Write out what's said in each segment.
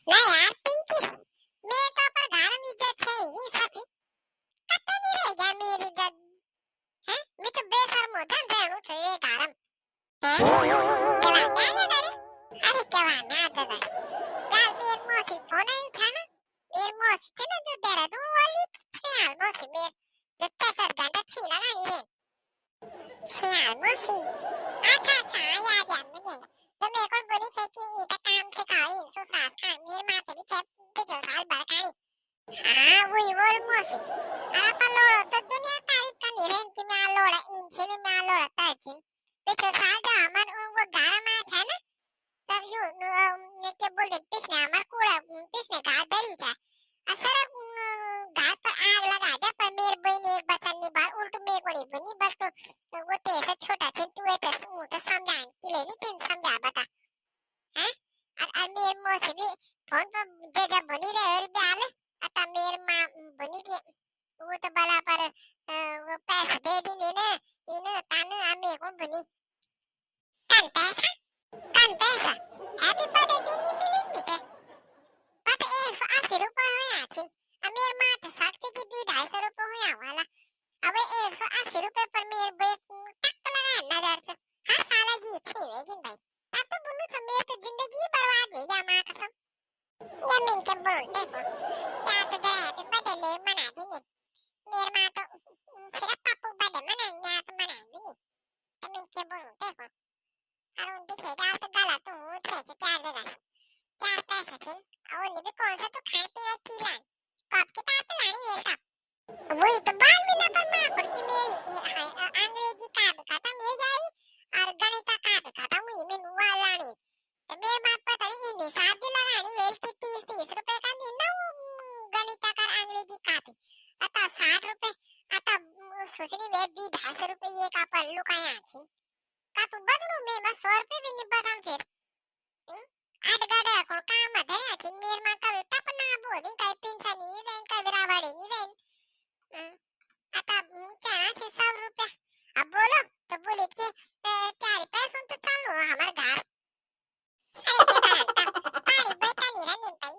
ना यार पिंकी, मैं तो पर घर में इज्जत है ही नहीं सची। कत्ते नहीं रह गया मेरी इज्जत है। मैं तो बेशर्म हो धन रहूं तो ये कारण है। केवा ना करे, अरे केवा ना दादा यार मेरे मौसी फोन ही था ना। मेरे मौसी थे ना जो देहरादून वाली छे यार मौसी मेरे जितना सर घंटा छी लगा नहीं रे छे यार मौसी। अच्छा याद याद मुझे तो मेरे को बोली थे कि ये काम सिखाओ इनसो सास का मेरे माते भी थे पिछले साल बड़कानी। हाँ वही वो मौसी अपन लोड़ा तो दुनिया तारीफ का निरंजन की मैं लोड़ा इनसे भी मैं लोड़ा ताचिन पिछले साल जो हमार वो गारा में था ना तब यू ये क्या बोलते पिछले हमार कूड़ा पिछले घाट डली था असर घाट पर आग लगा दे पर मेरे बहन एक बचन ने बार उल्ट मेरे को नहीं बनी बस तो वो तेरे छोटा थे तू तो समझा कि ले नहीं तीन समझा बता हैं और मेरे मौसी भी फोन पर जगह बनी रहे ब्याल अता मेरे माँ बनी के वो तो बला पर वो पैसे दे दी ने इन ताने हमें को बनी कन पैसा हैप्पी बर्थडे दिन मिली मिटे पत 180 रुपए हुआ थी मेरे माँ तो साक्षी की दी 250 रुपए हुआ वाला अब 180 रुपए पर मेरे बेक टक लगा नजर से हर साल की थी लेकिन भाई तब तो बोलूं तो मेरी तो जिंदगी बर्बाद हो गया माँ कसम। या मिन के बोल देखो क्या तो दे हैप्पी बर्थडे ले मना दी ने मेरे माँ तो सिर्फ पापू बर्थडे मनाएंगे या तो मनाएंगे नहीं तो मिन के बोल देखो और उन दिखेगा तो गलत हूँ छे से क्या देगा क्या पैसे थे और उन्हें भी कौन सा तो खान पीना खिला कब की ताते लानी मेरे कब वही तो बाल में ना पर माँ पड़ की मेरी अंग्रेजी कार्ड खत्म हो जाए और गणित कार्ड खत्म हुई मैंने वो लानी तो मेरे बाप पता नहीं इन्हें साथ जो लगानी वेल की 30 रुपए का दिन ना गणित का अंग्रेजी कार्ड अता 60 रुपए अता सोचनी वे दी 250 रुपए ये का पर लुकाया थी का तू बदलू मैं बस 100 रुपए भी नहीं बदल फिर आड गाड़ा को काम धरे थी मेरे मां का टपना बोदी का पेंशन नहीं रेन का बराबर नहीं रेन अता क्या थे 100 रुपए अब बोलो तो बोले कि 4 पैसों तो चलो हमारे घर अरे के कारण पारी बेटा नहीं रहने पाई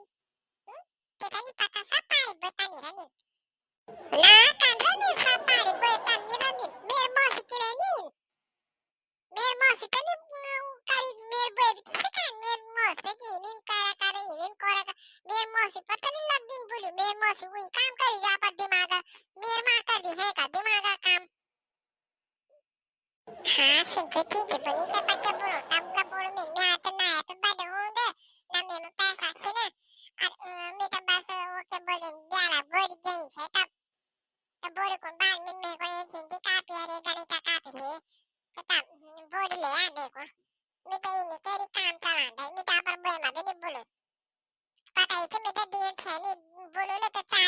तेरा नहीं पता सा पारी बेटा नहीं रहने ना कांड्रा नहीं सा पारी बेटा नहीं रहने मेरे मौसी के लिए नहीं मेरे मौसी तो नहीं करी मेरे बेबी तो सिखा मेरे मौसी की नहीं करा करे नहीं करा मेरे मौसी पता नहीं लग दिन बोली मेरे मौसी वही काम करी जा पर दिमाग मेरे माँ कर दी है का दिमाग का काम हाँ सिंपैथी की बनी के बच्चे बोलो तब का बोलो मैं आता ना है तो बड़े होंगे ना मेरे पैसा छे ना और मैं तो बस वो के बोले ब्याला बोल गई है तब बोले कौन बाल में मेरे को एक हिंदी कापी है गणित का कापी है तो तब बोल ले आ देखो मैं तो इन्हें तेरी काम चलाना है मैं तो पर बोले मैं भी नहीं बोलूं पता है कि मैं तो दिन थे नहीं बोलो ना तो 4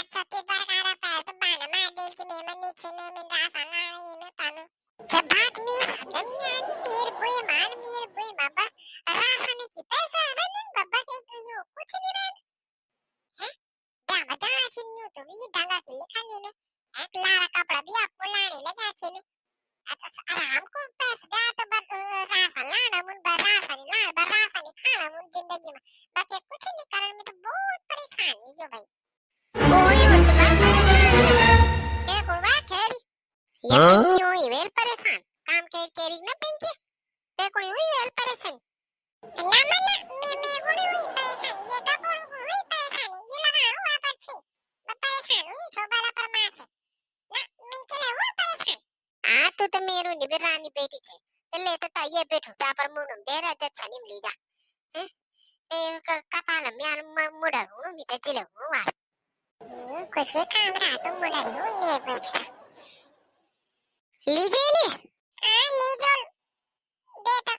बार कारा पाया तो बाना मार दे कि मैं नीचे ने मैं रासा ना ये ना तानो जब बात में समझ नहीं आती मेरे बोए बाबा रासाने की पैसा है ना बाबा के यो कुछ नहीं रहा है क्या मजा आती न्यू तो भी ढंगा के लिखा नहीं ना एक लारा कपड़ा भी आपको लाने लगा थे ना आराम को पैसा जा तो बस रासा लाना मुन रासा नहीं खाना मुन जिंदगी में बाकी कुछ नहीं कारण में तो बहुत परेशान हुई जो भाई कोई हो चुका परेशान है कुड़वा खेरी ये पिंकी हुई वेल परेशान काम के केरी ना पिंकी ते कोई हुई वेल परेशान ना मैं कोई हुई परेशान ये का कोई हुई परेशान ये लगा हुआ पर छी मैं परेशान हुई तो बड़ा पर मां से ना मैं के लिए हुई परेशान आ तू तो मेरो निबरानी बेटी छे એટલે તો તાઈએ બેઠો તા પર મુંડમ દેરા જ છની લીધા હે એ કપાલ મ્યાર મુડા હું મી તે ચલે હું વાર कुछ भी काम रहा तो मुड़ा ही हूं मेरे बैठा लीजिए ले लीजो दे तो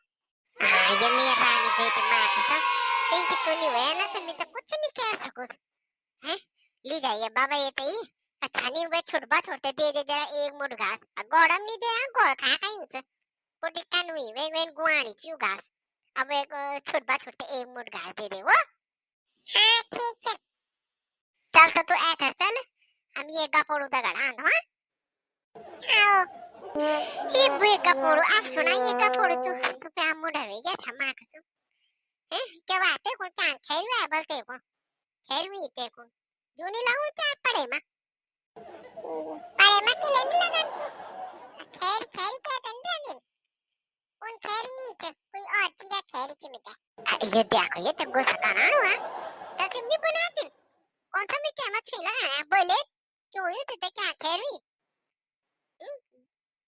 ये मेरी रानी बेटी मां का पिंकी तो नहीं हुआ ना तो मैं तो कुछ नहीं कह सकूं हैं ली जाइए बाबा ये तो ही अच्छा नहीं हुआ छोड़बा छोड़ते दे दे जरा एक मुठ घास गोड़म नहीं दे गोड़ खा कहीं ऊंचे वो डिक्का नहीं वे वे गुआनी क्यों घास अब एक छोड़बा छोड़ते एक मुठ घास दे दे वो हां ठीक है चल तो तू ऐसा चल हम ये गपोड़ू दगड़ा हां आओ ये बुए गपोड़ू आप सुनाइए गपोड़ू तो पे आप मुड़ा रे क्या क्षमा कसो हैं केव्हा ते कोण चांग खेळू आहे बोलते कोण खेळू ते कोण जूनी लावून चार पडे मा केले मी लगन खेळ खेळ के तंदे कौन खेल नहीं थे कोई और चीज खेल की मिटा ये देखो ये तो गुस्सा करना हुआ चाची नहीं बनाते कौन सा मैं क्या मछली लगाया बोले क्यों ये तो क्या खेल रही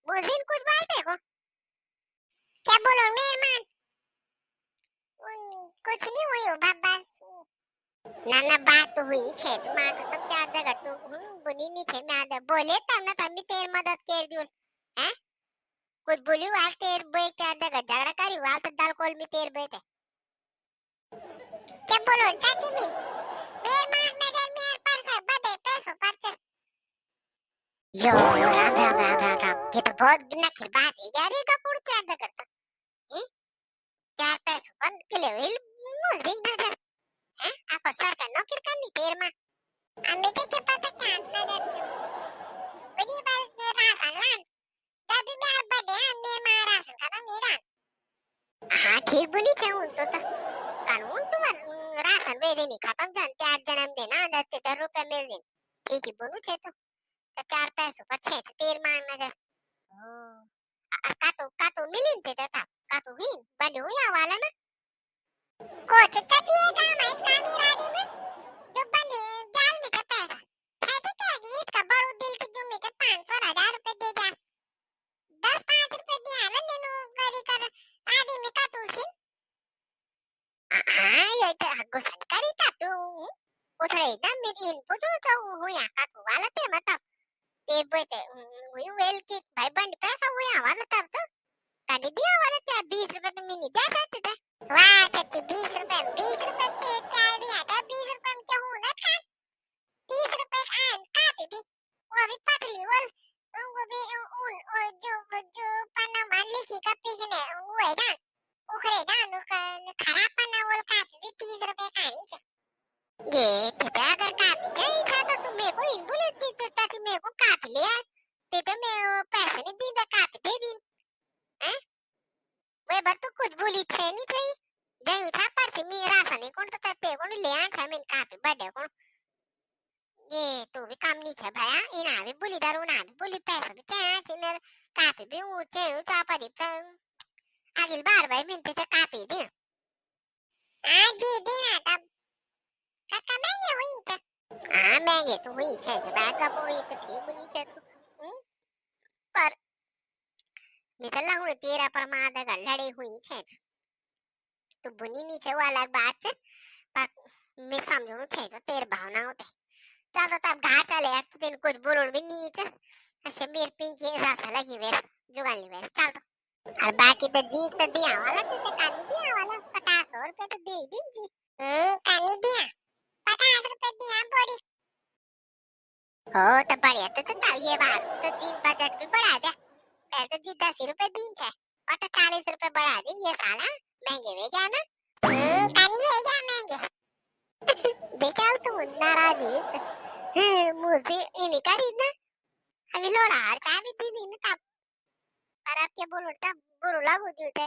वो दिन कुछ बात है को क्या बोलो मेहमान कुछ नहीं हुई हो बस ना ना बात तो हुई छे तो मां को सब क्या जगह तो बुनी नहीं थे मैं आदे बोले तब ना तब तेरी मदद कर दूं हैं कुछ बोली वाल तेर बे क्या जगह झगड़ा करी वाल तो दाल कोल में तेर बेटे क्या बोलो चाची भी मेहमान नजर मेरे पर से बड़े पैसों पर से यो राम ये तो बहुत नखिल बात है यार ये कपूर क्या करता हैं चार पैसों पर किले हुई मुझे नजर हैं आप सरकार नौकरी करनी तेर में हमें तो क्या पता क्या नजर बड़ी बात ये राशन लान तब भी यार बड़े अंदर में राशन का मेरा हाँ ठीक बुनी थे उन तो कानून तुम्हारा राशन वे देनी खत्म जानते आज जन्म देना 10 रुपए मिल दिन ठीक ही बुनू थे तो चार पैसों पर छे तेर मान नजर का तो मिलिन थे था का तो ही बड़े हुआ वाला ना कोच चाची ये काम है नानी रानी में जो बने जाल में का पैसा कहते क्या गीत का बड़ो दिल की जुम्मे के 500,000 रुपए दे जा 10-5 रुपए दिया ना नेनु गरी कर आदि में का तू सिन हाँ ये तो गुस्सा करी था तू उठले दम मेरी इनपुट तो हुआ का तो वाला ते मतलब ते बेटे हुई वेल की भाई बंद पैसा हुआ वाला तब तो कभी दिया वाला क्या 20 रुपए तो मिनी दे सकते थे वाह तो 20 रुपए पे क्या दिया था 20 रुपए में क्या होगा था 30 रुपए काटी थी वो भी पतली वो भी उन जो पन्ना मान लिखी का पीछे वो है ना उखरे ना खराब पन्ना वो काटी थी 30 रुपए खानी थी ये तो अगर काटी नहीं था तो तुम मेरे को इन बोले थी तो ताकि मेरे को काट लिया तो मैं पैसे नहीं दी था काट दे दी हैं वे बात तो कुछ बोली छे नहीं थी गई था पर से मेरा राशन कौन तो ते को ले आन था मैं काफी बड़े को ये तो भी काम नहीं थे भैया इना भी बोली दारू ना भी बोली पैसा भी चाहे चिनर काफी भी ऊंचे ऊंचा पड़ी अगली बार भाई मिलते थे काफी दिन आज ही दिन आता काका महंगे हुई थे हाँ महंगे तो हुई छे जब आगा पूरी तो ठीक बनी छे तो पर मितला हूँ तेरा पर मादा का लड़े हुई छे तो बुनी नहीं छे वो अलग बात है पर मैं समझूं छे जो तेरे भावना होते चलो तब घाट चले तो तेन कुछ बोलूं भी नहीं छे ऐसे मेरे पिंकी रासा लगी वे जुगाली वे चल तो और बाकी तो जी तो दिया वाला तो कानी दिया वाला 50 रुपए तो दे दी जी कानी दिया 50 रुपए दिया बड़ी हो तो बढ़िया तो ये बात तो जी बजट भी बढ़ा दे पहले तो जी 10 रुपए दिन थे और तो 40 रुपए बढ़ा दी ये साला महंगे वे क्या ना कानी वे क्या महंगे देखा तुम नाराज हुई मुझे इन्हीं का रीना अभी लोड़ा हर का भी दी ना तब पर आप क्या बोलो तब बुरो लागू जुटे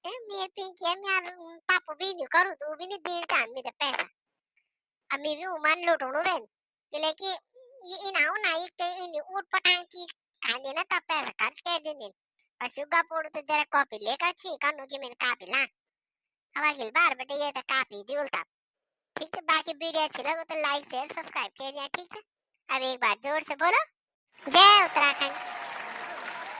मेरे पिंकी मैं पापू भी नहीं करूँ तू भी नहीं देर टाइम में पैसा अम्मी भी उमान लुटोनो बेन लेकिन ये इनाऊ ना एक इन ऊट पटांग की खाने ना तब पैसा खर्च कर देने और शुगर पोड़ तो जरा कॉपी लेकर छी कानू की मैंने कॉपी ला अब अगली बार बेटे ये तो कॉपी दी उल्टा ठीक है बाकी वीडियो अच्छी लगे तो लाइक शेयर सब्सक्राइब कर दिया ठीक है अब एक बार जोर से बोलो